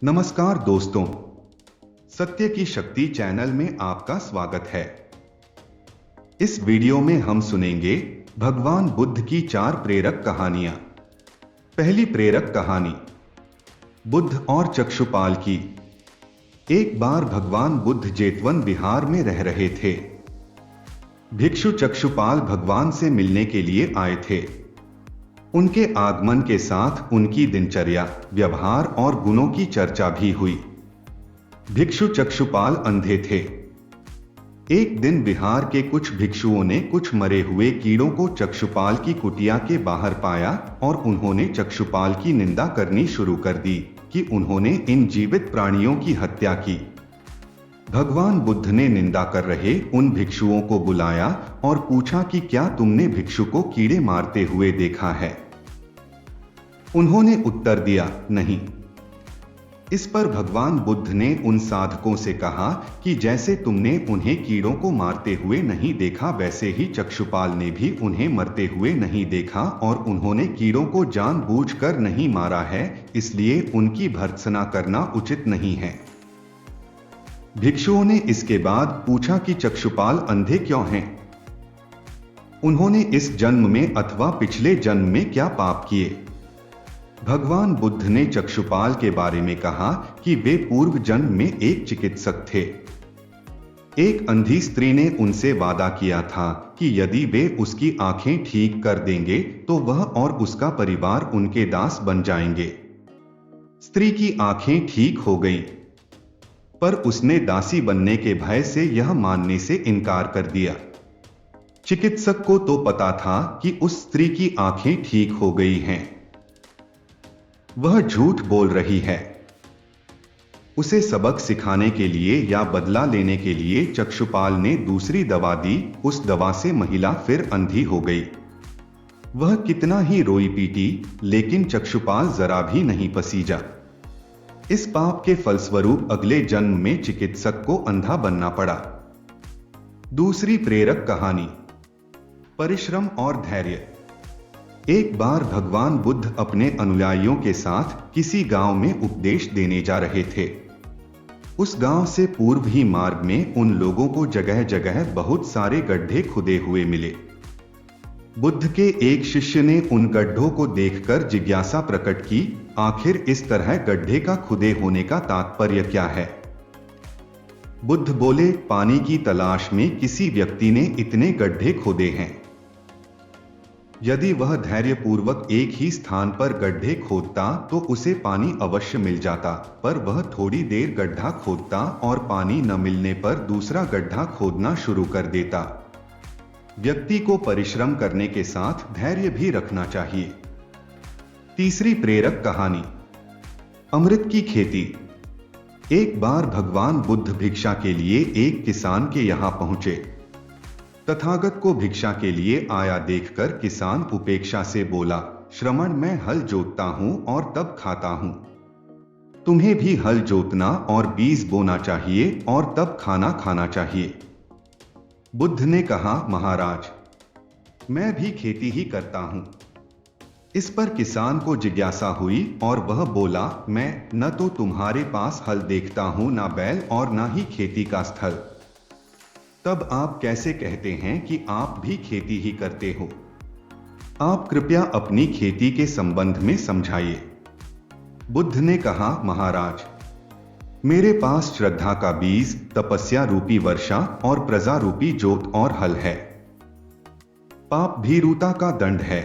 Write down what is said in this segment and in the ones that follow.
नमस्कार दोस्तों, सत्य की शक्ति चैनल में आपका स्वागत है। इस वीडियो में हम सुनेंगे भगवान बुद्ध की 4 प्रेरक कहानियां। पहली प्रेरक कहानी बुद्ध और चक्षुपाल की। एक बार भगवान बुद्ध जेतवन बिहार में रह रहे थे। भिक्षु चक्षुपाल भगवान से मिलने के लिए आए थे। उनके आगमन के साथ उनकी दिनचर्या, व्यवहार और गुणों की चर्चा भी हुई। भिक्षु चक्षुपाल अंधे थे। एक दिन बिहार के कुछ भिक्षुओं ने कुछ मरे हुए कीड़ों को चक्षुपाल की कुटिया के बाहर पाया और उन्होंने चक्षुपाल की निंदा करनी शुरू कर दी कि उन्होंने इन जीवित प्राणियों की हत्या की। भगवान बुद्ध ने निंदा कर रहे उन भिक्षुओं को बुलाया और पूछा कि क्या तुमने भिक्षु को कीड़े मारते हुए देखा है? उन्होंने उत्तर दिया, नहीं। इस पर भगवान बुद्ध ने उन साधकों से कहा कि जैसे तुमने उन्हें कीड़ों को मारते हुए नहीं देखा, वैसे ही चक्षुपाल ने भी उन्हें मरते हुए नहीं देखा और उन्होंने कीड़ों को जानबूझकर नहीं मारा है, इसलिए उनकी भर्त्सना करना उचित नहीं है। भिक्षुओं ने इसके बाद पूछा कि चक्षुपाल अंधे क्यों हैं? उन्होंने इस जन्म में अथवा पिछले जन्म में क्या पाप किए? भगवान बुद्ध ने चक्षुपाल के बारे में कहा कि वे पूर्व जन्म में एक चिकित्सक थे। एक अंधी स्त्री ने उनसे वादा किया था कि यदि वे उसकी आंखें ठीक कर देंगे तो वह और उसका परिवार उनके दास बन जाएंगे। स्त्री की आंखें ठीक हो गईं, पर उसने दासी बनने के भय से यह मानने से इनकार कर दिया। चिकित्सक को तो पता था कि उस स्त्री की आंखें ठीक हो गई हैं। वह झूठ बोल रही है। उसे सबक सिखाने के लिए या बदला लेने के लिए चक्षुपाल ने दूसरी दवा दी। उस दवा से महिला फिर अंधी हो गई। वह कितना ही रोई पीटी, लेकिन चक्षुपाल जरा भी नहीं पसीजा। इस पाप के फलस्वरूप अगले जन्म में चिकित्सक को अंधा बनना पड़ा। दूसरी प्रेरक कहानी परिश्रम और धैर्य। एक बार भगवान बुद्ध अपने अनुयायियों के साथ किसी गांव में उपदेश देने जा रहे थे। उस गांव से पूर्व ही मार्ग में उन लोगों को जगह जगह बहुत सारे गड्ढे खुदे हुए मिले। बुद्ध के एक शिष्य ने उन गड्ढों को देखकर जिज्ञासा प्रकट की, आखिर इस तरह गड्ढे का खुदे होने का तात्पर्य क्या है? बुद्ध बोले, पानी की तलाश में किसी व्यक्ति ने इतने गड्ढे खोदे हैं। यदि वह धैर्यपूर्वक एक ही स्थान पर गड्ढे खोदता तो उसे पानी अवश्य मिल जाता, पर वह थोड़ी देर गड्ढा खोदता और पानी न मिलने पर दूसरा गड्ढा खोदना शुरू कर देता। व्यक्ति को परिश्रम करने के साथ धैर्य भी रखना चाहिए। तीसरी प्रेरक कहानी अमृत की खेती। एक बार भगवान बुद्ध भिक्षा के लिए एक किसान के यहां पहुंचे। तथागत को भिक्षा के लिए आया देखकर किसान उपेक्षा से बोला, श्रमण, मैं हल जोतता हूं और तब खाता हूं। तुम्हें भी हल जोतना और बीज बोना चाहिए और तब खाना खाना चाहिए। बुद्ध ने कहा, महाराज, मैं भी खेती ही करता हूं। इस पर किसान को जिज्ञासा हुई और वह बोला, मैं न तो तुम्हारे पास हल देखता हूं, ना बैल और ना ही खेती का स्थल। तब आप कैसे कहते हैं कि आप भी खेती ही करते हो? आप कृपया अपनी खेती के संबंध में समझाइए। बुद्ध ने कहा, महाराज, मेरे पास श्रद्धा का बीज, तपस्या रूपी वर्षा और प्रजा रूपी जोत और हल है। पाप भीरुता का दंड है।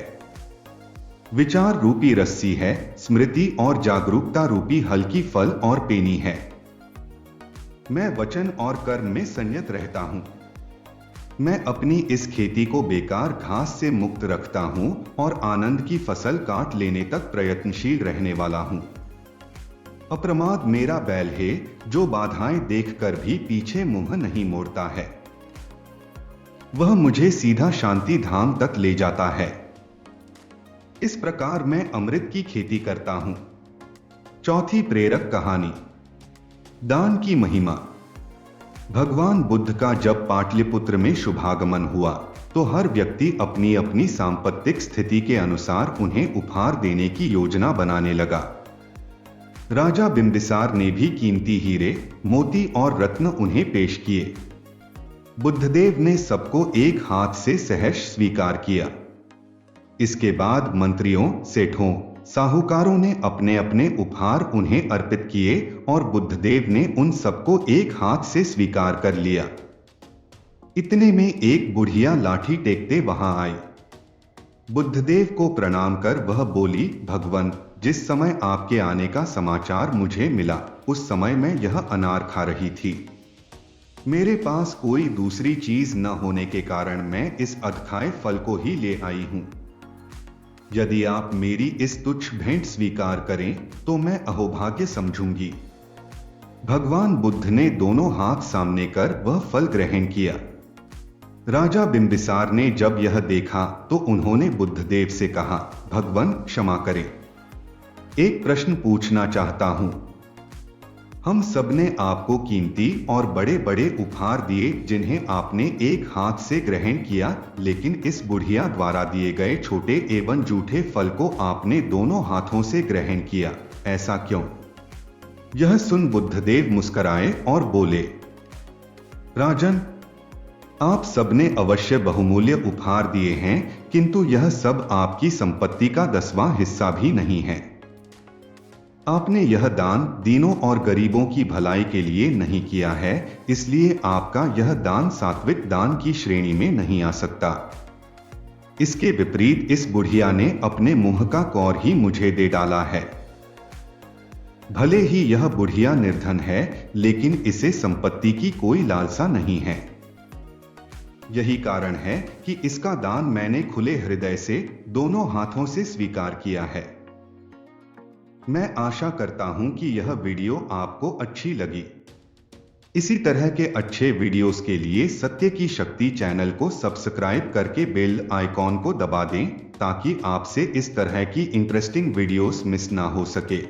विचार रूपी रस्सी है। स्मृति और जागरूकता रूपी हल की फल और पेनी है। मैं वचन और कर्म में संयत रहता हूं। मैं अपनी इस खेती को बेकार घास से मुक्त रखता हूं और आनंद की फसल काट लेने तक प्रयत्नशील रहने वाला हूं। अप्रमाद मेरा बैल है, जो बाधाएं देखकर भी पीछे मुंह नहीं मोड़ता है। वह मुझे सीधा शांति धाम तक ले जाता है। इस प्रकार मैं अमृत की खेती करता हूं। चौथी प्रेरक कहानी दान की महिमा। भगवान बुद्ध का जब पाटलिपुत्र में शुभागमन हुआ तो हर व्यक्ति अपनी अपनी सांपत्तिक स्थिति के अनुसार उन्हें उपहार देने की योजना बनाने लगा। राजा बिंबिसार ने भी कीमती हीरे, मोती और रत्न उन्हें पेश किए। बुद्धदेव ने सबको एक हाथ से सहर्ष स्वीकार किया। इसके बाद मंत्रियों, सेठों, साहूकारों ने अपने अपने उपहार उन्हें अर्पित किए और बुद्धदेव ने उन सबको एक हाथ से स्वीकार कर लिया। इतने में एक बुढ़िया लाठी टेकते वहां आई। बुद्धदेव को प्रणाम कर वह बोली, भगवन, जिस समय आपके आने का समाचार मुझे मिला उस समय मैं यह अनार खा रही थी। मेरे पास कोई दूसरी चीज न होने के कारण मैं इस अधखाए फल को ही ले आई हूं। यदि आप मेरी इस तुच्छ भेंट स्वीकार करें तो मैं अहोभाग्य समझूंगी। भगवान बुद्ध ने दोनों हाथ सामने कर वह फल ग्रहण किया। राजा बिंबिसार ने जब यह देखा तो उन्होंने बुद्धदेव से कहा, भगवन क्षमा करें, एक प्रश्न पूछना चाहता हूं। हम सबने आपको कीमती और बड़े बड़े उपहार दिए जिन्हें आपने एक हाथ से ग्रहण किया, लेकिन इस बुढ़िया द्वारा दिए गए छोटे एवं जूठे फल को आपने दोनों हाथों से ग्रहण किया, ऐसा क्यों? यह सुन बुद्धदेव मुस्कुराए और बोले, राजन, आप सबने अवश्य बहुमूल्य उपहार दिए हैं, किंतु यह सब आपकी संपत्ति का 10वां हिस्सा भी नहीं है। आपने यह दान दीनों और गरीबों की भलाई के लिए नहीं किया है, इसलिए आपका यह दान सात्विक दान की श्रेणी में नहीं आ सकता। इसके विपरीत इस बुढ़िया ने अपने मुंह का कौर ही मुझे दे डाला है। भले ही यह बुढ़िया निर्धन है, लेकिन इसे संपत्ति की कोई लालसा नहीं है। यही कारण है कि इसका दान मैंने खुले हृदय से दोनों हाथों से स्वीकार किया है। मैं आशा करता हूं कि यह वीडियो आपको अच्छी लगी। इसी तरह के अच्छे वीडियोस के लिए सत्य की शक्ति चैनल को सब्सक्राइब करके बेल आइकॉन को दबा दें ताकि आपसे इस तरह की इंटरेस्टिंग वीडियोस मिस ना हो सके।